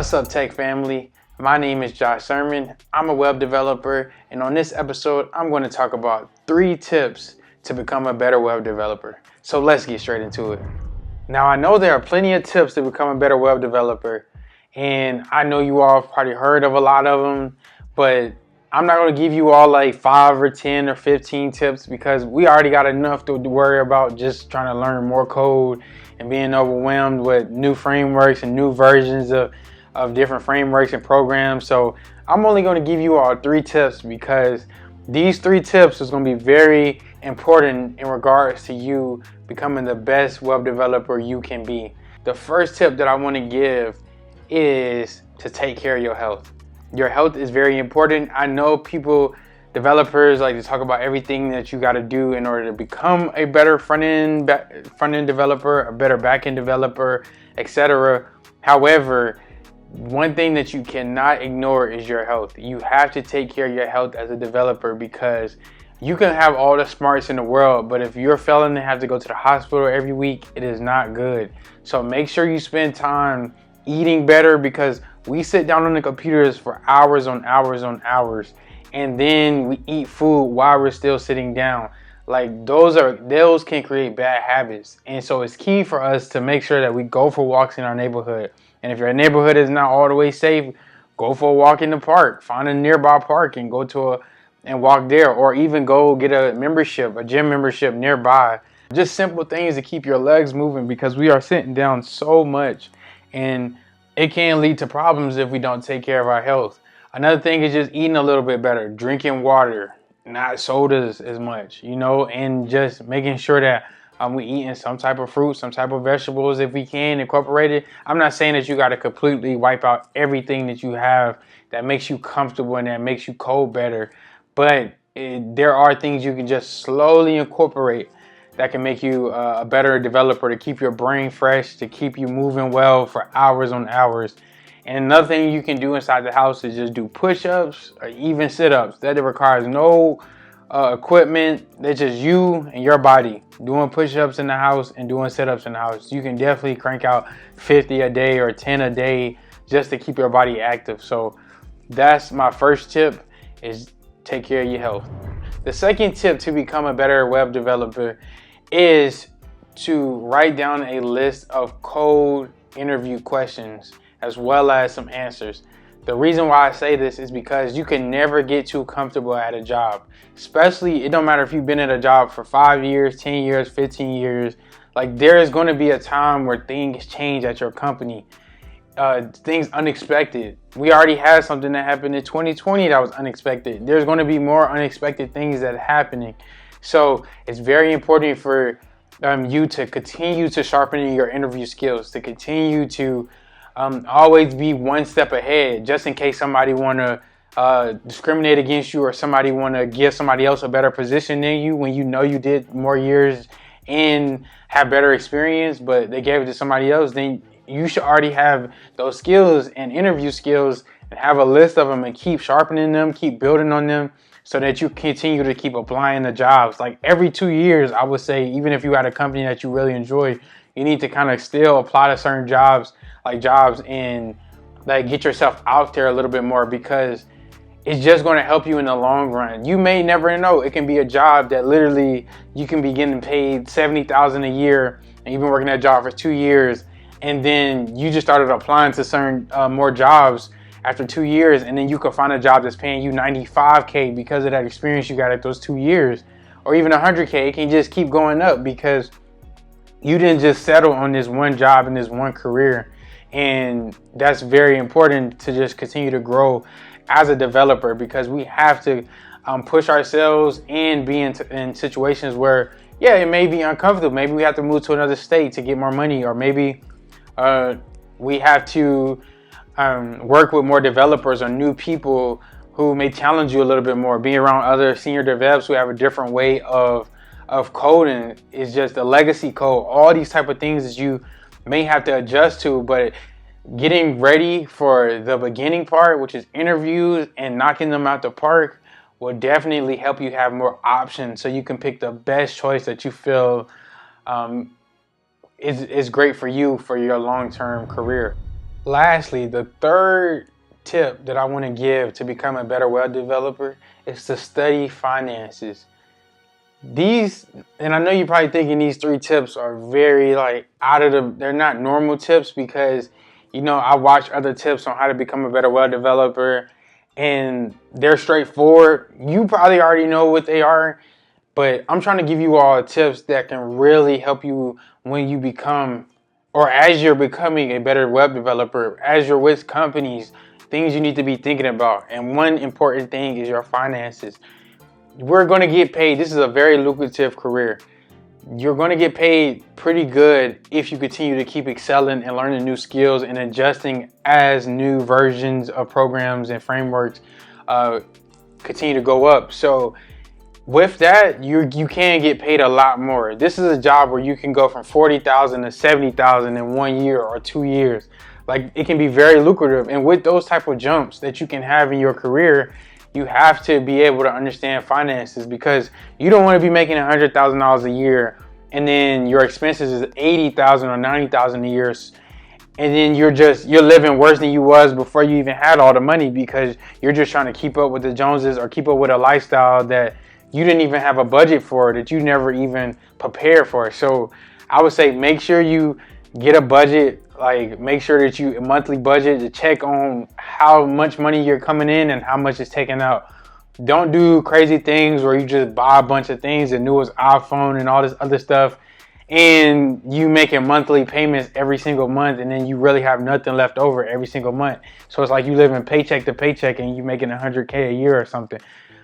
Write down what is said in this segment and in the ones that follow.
What's up, tech family? My name is Josh Sermon. I'm a web developer, and on this episode, I'm going to talk about 3 tips to become a better web developer. So let's get straight into it. Now, I know there are plenty of tips to become a better web developer, and I know you all have probably heard of a lot of them, but I'm not going to give you all like 5 or 10 or 15 tips because we already got enough to worry about just trying to learn more code and being overwhelmed with new frameworks and new versions of different frameworks and programs. So I'm only going to give you all 3 tips because these 3 tips is going to be very important in regards to you becoming the best web developer you can be. The first tip that I want to give is to take care of your health. Your health is very important. I know developers like to talk about everything that you got to do in order to become a better front-end developer, a better back-end developer, etc. However, one thing that you cannot ignore is your health. You have to take care of your health as a developer because you can have all the smarts in the world, but if you're failing to have to go to the hospital every week, it is not good. So make sure you spend time eating better because we sit down on the computers for hours on hours on hours, and then we eat food while we're still sitting down. Like those can create bad habits. And so it's key for us to make sure that we go for walks in our neighborhood. And if your neighborhood is not all the way safe, go for a walk in the park. Find a nearby park and and walk there, or even go get a gym membership nearby. Just simple things to keep your legs moving because we are sitting down so much, and it can lead to problems if we don't take care of our health. Another thing is just eating a little bit better, drinking water, not sodas as much, and just making sure that we eating some type of fruit, some type of vegetables if we can incorporate it. I'm not saying that you got to completely wipe out everything that you have that makes you comfortable and that makes you code better, but there are things you can just slowly incorporate that can make you a better developer, to keep your brain fresh, to keep you moving well for hours on hours. And another thing you can do inside the house is just do push-ups or even sit-ups. That requires no equipment. That's just you and your body doing push-ups in the house and doing sit-ups in the house. You can definitely crank out 50 a day or 10 a day just to keep your body active. So that's my first tip, is take care of your health. The second tip to become a better web developer is to write down a list of code interview questions as well as some answers. The reason why I say this is because you can never get too comfortable at a job. Especially, it don't matter if you've been at a job for 5 years, 10 years, 15 years. Like, there is going to be a time where things change at your company. Things unexpected. We already had something that happened in 2020 that was unexpected. There's going to be more unexpected things that are happening. So it's very important for you to continue to sharpen your interview skills, to continue to always be one step ahead, just in case somebody want to discriminate against you, or somebody want to give somebody else a better position than you when you know you did more years and have better experience, but they gave it to somebody else. Then you should already have those skills and interview skills and have a list of them and keep sharpening them, keep building on them, so that you continue to keep applying the jobs. Like every 2 years, I would say, even if you had a company that you really enjoy, you need to kind of still apply to certain jobs, and like get yourself out there a little bit more, because it's just going to help you in the long run. You may never know. It can be a job that literally you can be getting paid $70,000 a year, and you've been working that job for 2 years, and then you just started applying to certain more jobs after 2 years, and then you could find a job that's paying you $95K because of that experience you got at those 2 years, or even $100K. It can just keep going up because you didn't just settle on this one job and this one career. And that's very important, to just continue to grow as a developer, because we have to push ourselves and be in situations where, yeah, it may be uncomfortable. Maybe we have to move to another state to get more money, or maybe we have to work with more developers or new people who may challenge you a little bit more. Being around other senior devs who have a different way of coding is just a legacy code. All these type of things that you may have to adjust to, but getting ready for the beginning part, which is interviews, and knocking them out the park, will definitely help you have more options, so you can pick the best choice that you feel is great for you for your long-term career. Lastly, the third tip that I want to give to become a better web developer is to study finances. And I know you're probably thinking these 3 tips are very they're not normal tips, because I watch other tips on how to become a better web developer and they're straightforward. You probably already know what they are, but I'm trying to give you all tips that can really help you when you become, or as you're becoming a better web developer, as you're with companies, things you need to be thinking about. And one important thing is your finances. We're going to get paid. This is a very lucrative career. You're going to get paid pretty good if you continue to keep excelling and learning new skills and adjusting as new versions of programs and frameworks continue to go up. So with that, you can get paid a lot more. This is a job where you can go from 40,000 to 70,000 in 1 year or 2 years. Like, it can be very lucrative. And with those type of jumps that you can have in your career, you have to be able to understand finances, because you don't want to be making $100,000 a year and then your expenses is 80,000 or 90,000 a year, and then you're living worse than you was before you even had all the money, because you're just trying to keep up with the Joneses or keep up with a lifestyle that you didn't even have a budget for, that you never even prepared for. So I would say make sure you get a budget. Like, make sure that you monthly budget to check on how much money you're coming in and how much is taken out. Don't do crazy things where you just buy a bunch of things, the newest iPhone and all this other stuff, and you making monthly payments every single month, and then you really have nothing left over every single month. So it's like you living paycheck to paycheck and you making $100K a year or something.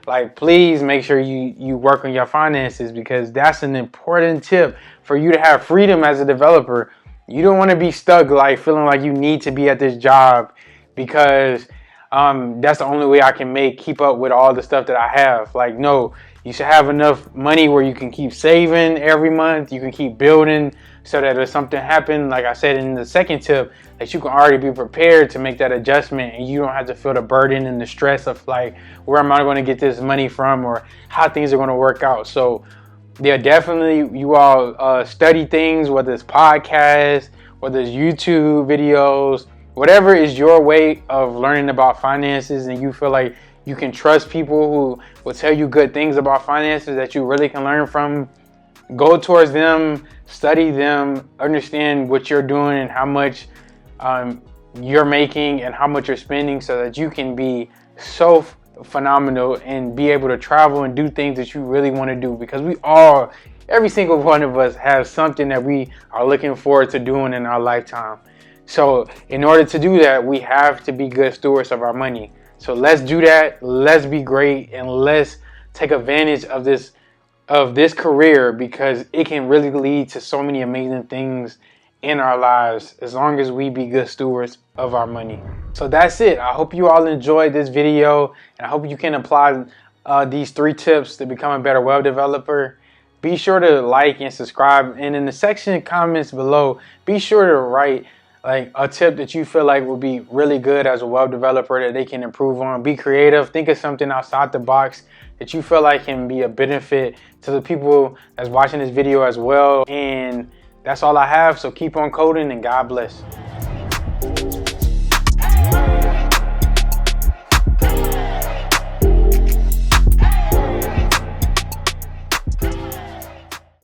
Like, please make sure you work on your finances, because that's an important tip for you to have freedom as a developer. You don't want to be stuck, like feeling like you need to be at this job because that's the only way I can keep up with all the stuff that I have. Like, no, you should have enough money where you can keep saving every month. You can keep building so that if something happens, like I said in the second tip, that you can already be prepared to make that adjustment, and you don't have to feel the burden and the stress of like, where am I going to get this money from, or how things are going to work out. So yeah, definitely you all study things, whether it's podcasts, whether it's YouTube videos, whatever is your way of learning about finances, and you feel like you can trust people who will tell you good things about finances that you really can learn from. Go towards them, study them, understand what you're doing and how much you're making and how much you're spending, so that you can be so phenomenal and be able to travel and do things that you really want to do. Because every single one of us has something that we are looking forward to doing in our lifetime. So in order to do that, we have to be good stewards of our money. So let's do that. Let's be great, and let's take advantage of this career, because it can really lead to so many amazing things in our lives as long as we be good stewards of our money. So that's it. I hope you all enjoyed this video, and I hope you can apply these 3 tips to become a better web developer. Be sure to like and subscribe, and in the section comments below, be sure to write like a tip that you feel like would be really good as a web developer that they can improve on. Be creative. Think of something outside the box that you feel like can be a benefit to the people that's watching this video as well. And that's all I have. So keep on coding, and God bless.